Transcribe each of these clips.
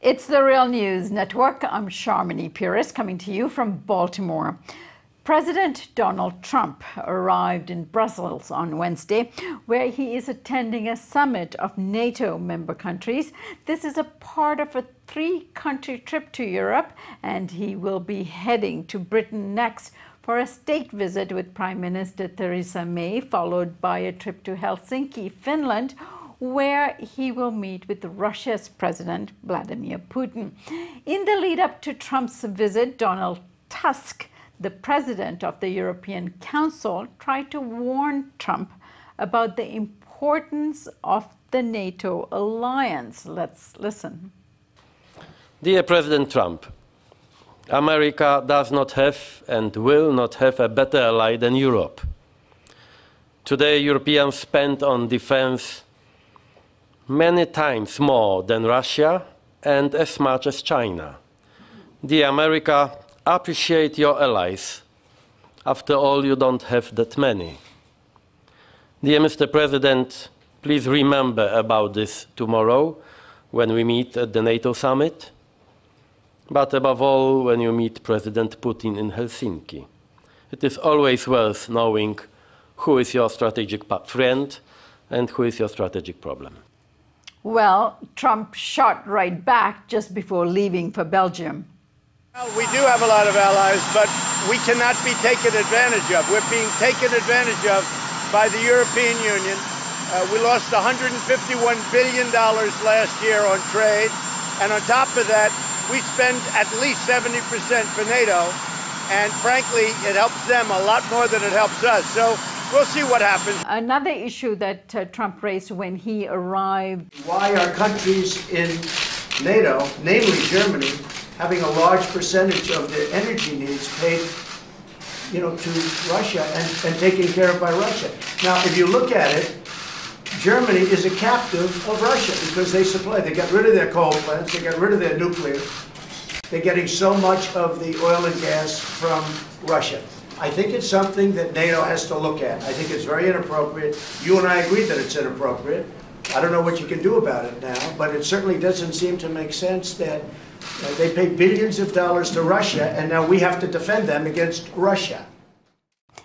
It's the Real News Network. I'm Sharmini Pires coming to you from Baltimore. President Donald Trump arrived in Brussels on Wednesday, where he is attending a summit of NATO member countries. This is a part of a three-country trip to Europe, and he will be heading to Britain next for a state visit with Prime Minister Theresa May, followed by a trip to Helsinki, Finland, where he will meet with Russia's President Vladimir Putin. In the lead up to Trump's visit, Donald Tusk, the president of the European Council, tried to warn Trump about the importance of the NATO alliance. Let's listen. Dear President Trump, America does not have and will not have a better ally than Europe. Today, Europeans spend on defense many times more than Russia and as much as China. Dear America, appreciate your allies. After all, you don't have that many. Dear Mr. President, please remember about this tomorrow when we meet at the NATO summit, but above all when you meet President Putin in Helsinki. It is always worth knowing who is your strategic friend and who is your strategic problem. Well, Trump shot right back just before leaving for Belgium. Well, we do have a lot of allies, but we cannot be taken advantage of. We're being taken advantage of by the European Union. We lost $151 billion last year on trade. And on top of that, we spend at least 70% for NATO. And frankly, it helps them a lot more than it helps us. So we'll see what happens. Another issue that Trump raised when he arrived. Why are countries in NATO, namely Germany, having a large percentage of their energy needs paid, to Russia and taken care of by Russia? Now, if you look at it, Germany is a captive of Russia because they got rid of their coal plants, they got rid of their nuclear. They're getting so much of the oil and gas from Russia. I think it's something that NATO has to look at. I think it's very inappropriate. You and I agree that it's inappropriate. I don't know what you can do about it now, but it certainly doesn't seem to make sense that they pay billions of dollars to Russia, and now we have to defend them against Russia.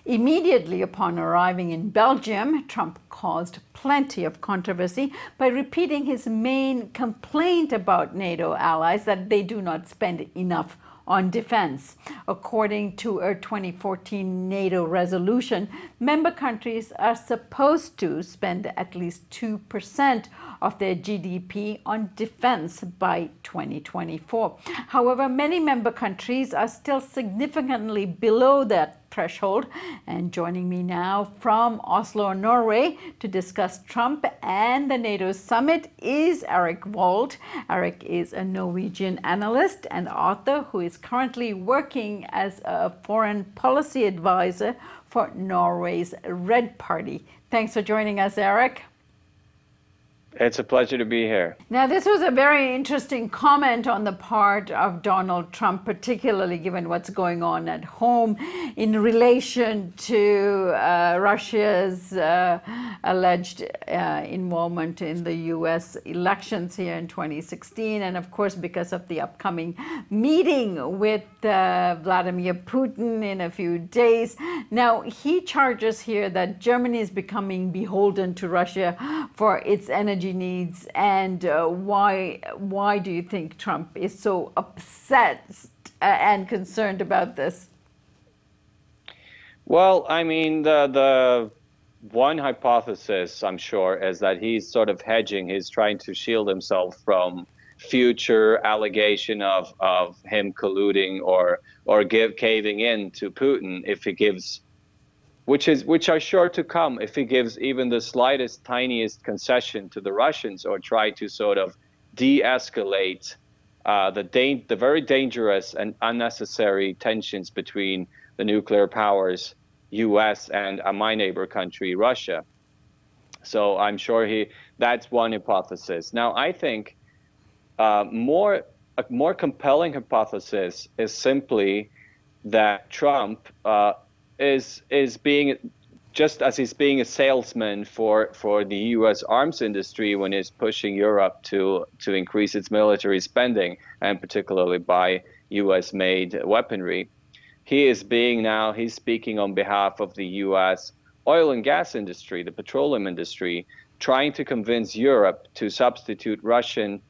Immediately upon arriving in Belgium, Trump caused plenty of controversy by repeating his main complaint about NATO allies, that they do not spend enough on defense. According to a 2014 NATO resolution, member countries are supposed to spend at least 2% of their GDP on defense by 2024. However, many member countries are still significantly below that threshold. And joining me now from Oslo, Norway, to discuss Trump and the NATO summit is Eirik Vold. Eirik is a Norwegian analyst and author who is currently working as a foreign policy advisor for Norway's Red Party. Thanks for joining us, Eirik. It's a pleasure to be here. Now, this was a very interesting comment on the part of Donald Trump, particularly given what's going on at home in relation to Russia's alleged involvement in the U.S. elections here in 2016. And of course, because of the upcoming meeting with Vladimir Putin in a few days. Now, he charges here that Germany is becoming beholden to Russia for its energy needs. And why do you think Trump is so upset and concerned about this? Well, I mean, the one hypothesis, I'm sure, is that he's sort of hedging. He's trying to shield himself from future allegation of him colluding or caving in to Putin if he gives, which are sure to come if he gives even the slightest, tiniest concession to the Russians or try to sort of de-escalate the very dangerous and unnecessary tensions between the nuclear powers, U.S. and my neighbor country, Russia. So I'm sure that's one hypothesis. Now, I think a more compelling hypothesis is simply that Trump is being just as he's being a salesman for the U.S. arms industry when he's pushing Europe to increase its military spending, and particularly buy U.S.-made weaponry, he's speaking on behalf of the U.S. oil and gas industry, the petroleum industry, trying to convince Europe to substitute Russian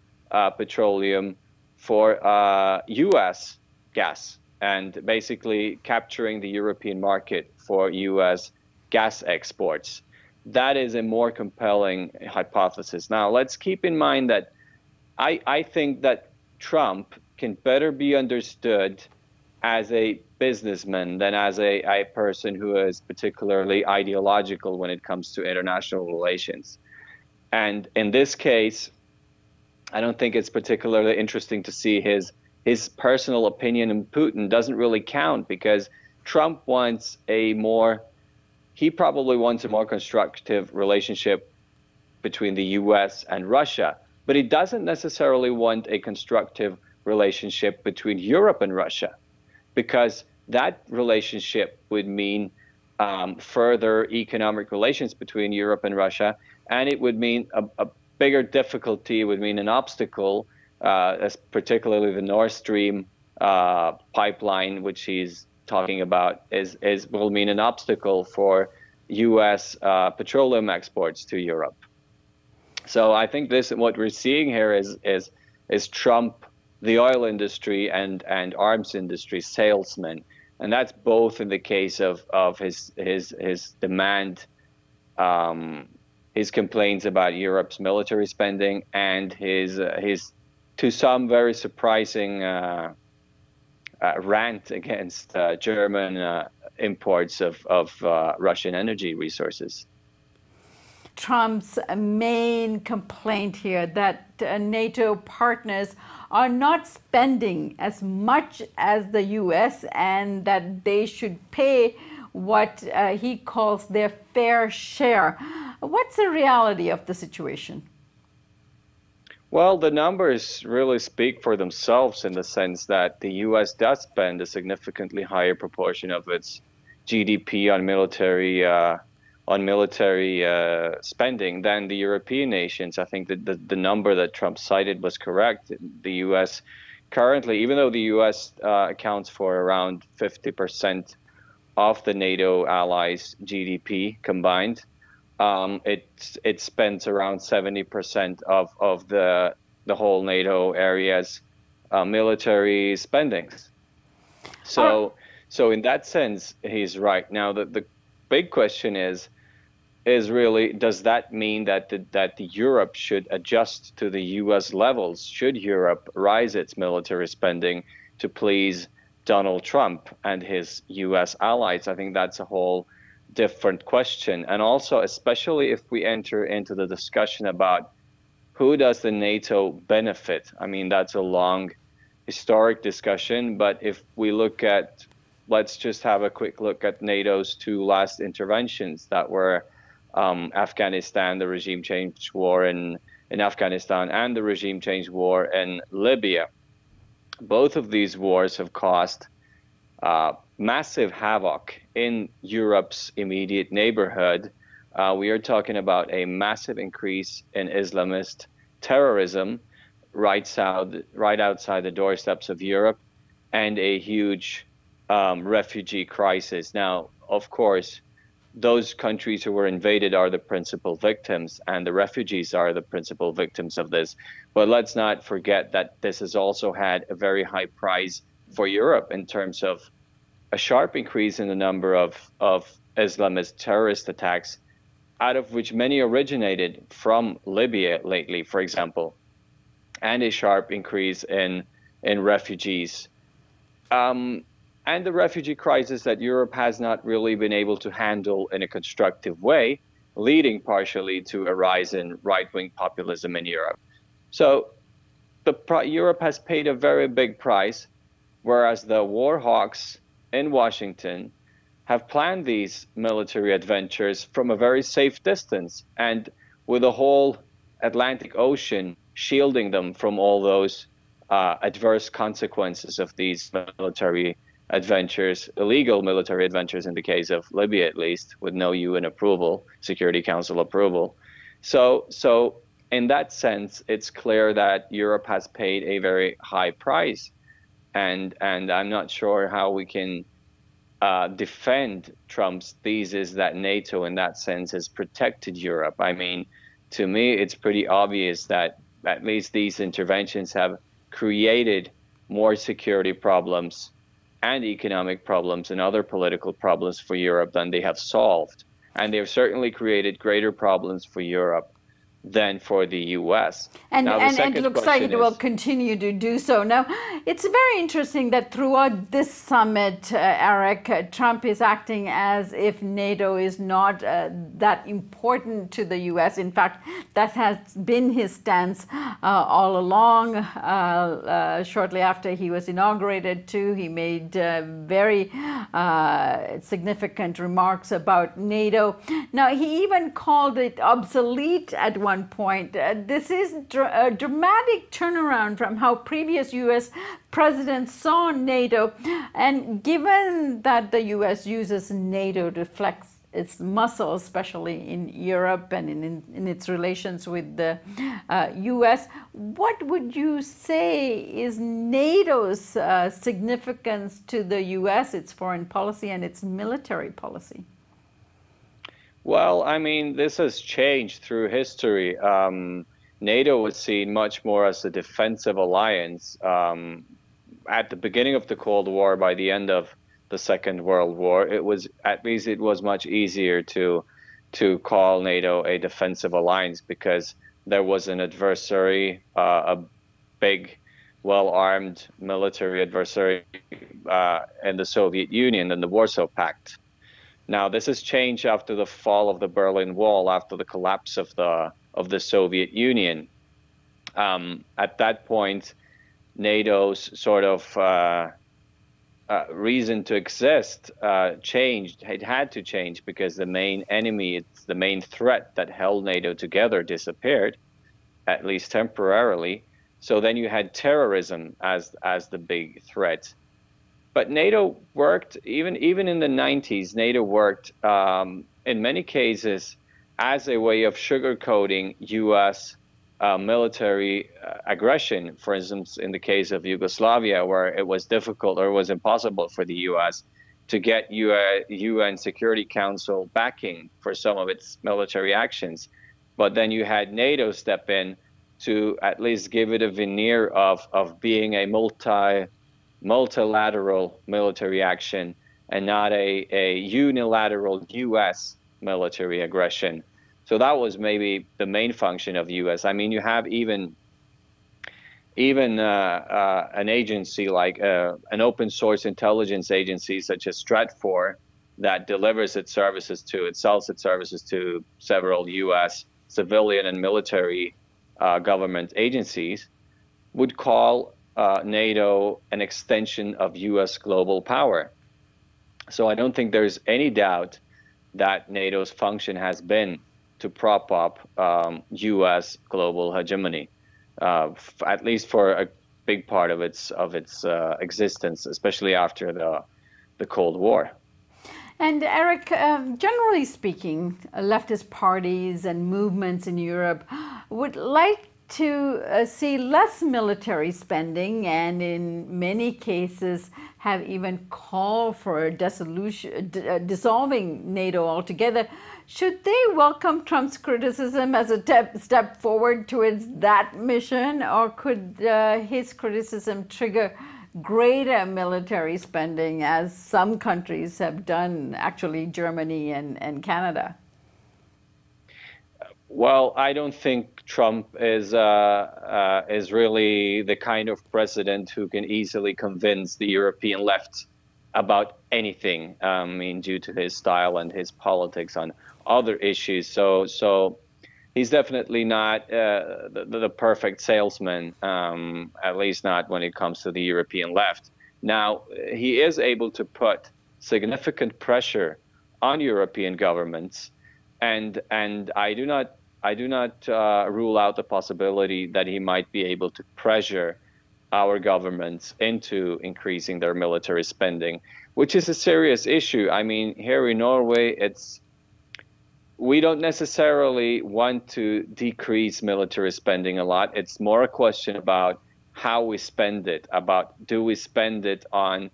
petroleum for U.S. gas, and basically capturing the European market for U.S. gas exports. That is a more compelling hypothesis. Now, let's keep in mind that I think that Trump can better be understood as a businessman than as a person who is particularly ideological when it comes to international relations. And in this case, I don't think it's particularly interesting to see his personal opinion on Putin doesn't really count, because Trump wants he probably wants a more constructive relationship between the US and Russia, but he doesn't necessarily want a constructive relationship between Europe and Russia, because that relationship would mean further economic relations between Europe and Russia, and it would mean a bigger difficulty, it would mean an obstacle, as particularly the Nord Stream pipeline, which he's talking about, will mean an obstacle for U.S. petroleum exports to Europe. So I think what we're seeing here is Trump, the oil industry and arms industry salesman, and that's both in the case of his demand, his complaints about Europe's military spending, and his to some very surprising rant against German imports of Russian energy resources. Trump's main complaint here that NATO partners are not spending as much as the US, and that they should pay what he calls their fair share. What's the reality of the situation? Well, the numbers really speak for themselves in the sense that the U.S. does spend a significantly higher proportion of its GDP on military spending than the European nations. I think that the number that Trump cited was correct. The U.S. currently, even though the U.S. accounts for around 50% of the NATO allies' GDP combined, it spends around 70% of the whole NATO area's military spendings. So in that sense, he's right. Now the big question is really, does that mean that Europe should adjust to the U.S. levels? Should Europe rise its military spending to please Donald Trump and his U.S. allies? I think that's a whole different question. And also, especially if we enter into the discussion about who does the NATO benefit? I mean, that's a long historic discussion, but if we let's just have a quick look at NATO's two last interventions that were Afghanistan, the regime change war in Afghanistan, and the regime change war in Libya. Both of these wars have caused massive havoc in Europe's immediate neighborhood. We are talking about a massive increase in Islamist terrorism right outside the doorsteps of Europe, and a huge refugee crisis. Now, of course, those countries who were invaded are the principal victims, and the refugees are the principal victims of this. But let's not forget that this has also had a very high price for Europe in terms of a sharp increase in the number of Islamist terrorist attacks, out of which many originated from Libya lately, for example, and a sharp increase in refugees. And the refugee crisis that Europe has not really been able to handle in a constructive way, leading partially to a rise in right-wing populism in Europe. So Europe has paid a very big price, whereas the war hawks in Washington have planned these military adventures from a very safe distance, and with the whole Atlantic Ocean shielding them from all those adverse consequences of these military adventures, illegal military adventures in the case of Libya at least, with no UN approval, Security Council approval. So in that sense, it's clear that Europe has paid a very high price, and I'm not sure how we can defend Trump's thesis that NATO in that sense has protected Europe. I mean, to me, it's pretty obvious that at least these interventions have created more security problems and economic problems and other political problems for Europe than they have solved. And they've certainly created greater problems for Europe than for the U.S. And it looks like it will continue to do so. Now, it's very interesting that throughout this summit, Eirik, Trump is acting as if NATO is not that important to the U.S. In fact, that has been his stance all along. Shortly after he was inaugurated, too, he made very significant remarks about NATO. Now, he even called it obsolete at one point. This is a dramatic turnaround from how previous U.S. presidents saw NATO. And given that the U.S. uses NATO to flex its muscles, especially in Europe and in its relations with the U.S., what would you say is NATO's significance to the U.S., its foreign policy and its military policy? Well, I mean, this has changed through history. NATO was seen much more as a defensive alliance. At the beginning of the Cold War, by the end of the Second World War, it was much easier to call NATO a defensive alliance because there was an adversary, a big, well-armed military adversary in the Soviet Union and the Warsaw Pact. Now, this has changed after the fall of the Berlin Wall, after the collapse of the Soviet Union. At that point, NATO's sort of reason to exist changed. It had to change because the main enemy, the main threat that held NATO together disappeared, at least temporarily. So then you had terrorism as the big threat. But NATO worked, even in the 90s, NATO worked in many cases as a way of sugarcoating U.S. Military aggression. For instance, in the case of Yugoslavia, where it was difficult or it was impossible for the U.S. to get UN Security Council backing for some of its military actions. But then you had NATO step in to at least give it a veneer of being a multilateral military action and not a unilateral U.S. military aggression. So that was maybe the main function of the U.S. I mean, you have even an agency like an open source intelligence agency such as Stratfor that delivers its services it sells its services to several U.S. civilian and military government agencies, would call NATO an extension of U.S. global power. So I don't think there's any doubt that NATO's function has been to prop up U.S. global hegemony, at least for a big part of its existence, especially after the Cold War. And Eirik, generally speaking, leftist parties and movements in Europe would like to see less military spending, and in many cases have even called for dissolving NATO altogether. Should they welcome Trump's criticism as a step forward towards that mission, or could his criticism trigger greater military spending, as some countries have done, actually Germany and Canada? Well, I don't think Trump is really the kind of president who can easily convince the European left about anything. I mean, due to his style and his politics on other issues. So he's definitely not the perfect salesman, at least not when it comes to the European left. Now, he is able to put significant pressure on European governments, and I do not rule out the possibility that he might be able to pressure our governments into increasing their military spending, which is a serious issue. I mean, here in Norway, we don't necessarily want to decrease military spending a lot. It's more a question about how we spend it, about do we spend it on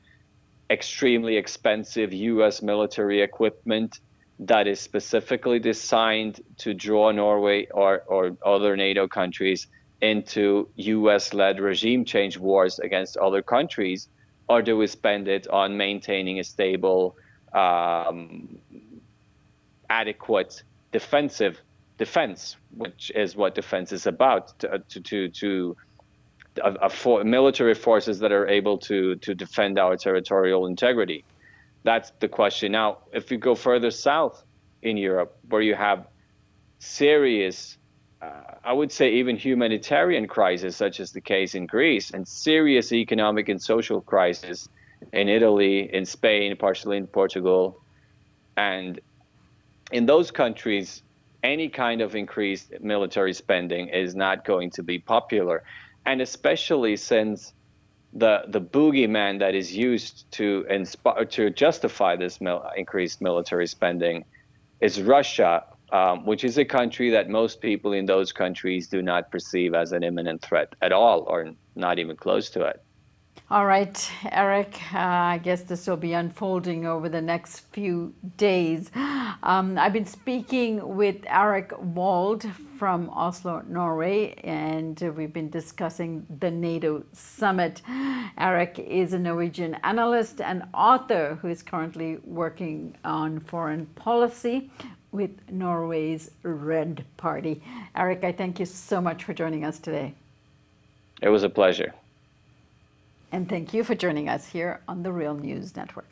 extremely expensive US military equipment that is specifically designed to draw Norway or other NATO countries into US-led regime change wars against other countries, or do we spend it on maintaining a stable, adequate defense, which is what defense is about, military forces that are able to defend our territorial integrity. That's the question. Now, if you go further south in Europe, where you have serious, I would say even humanitarian crisis, such as the case in Greece, and serious economic and social crisis in Italy, in Spain, partially in Portugal, and in those countries, any kind of increased military spending is not going to be popular. And especially since the boogeyman that is used to justify this increased military spending is Russia, which is a country that most people in those countries do not perceive as an imminent threat at all, or not even close to it. All right, Eirik, I guess this will be unfolding over the next few days. I've been speaking with Eirik Vold from Oslo, Norway, and we've been discussing the NATO summit. Eirik is a Norwegian analyst and author who is currently working on foreign policy with Norway's Red Party. Eirik, I thank you so much for joining us today. It was a pleasure. And thank you for joining us here on the Real News Network.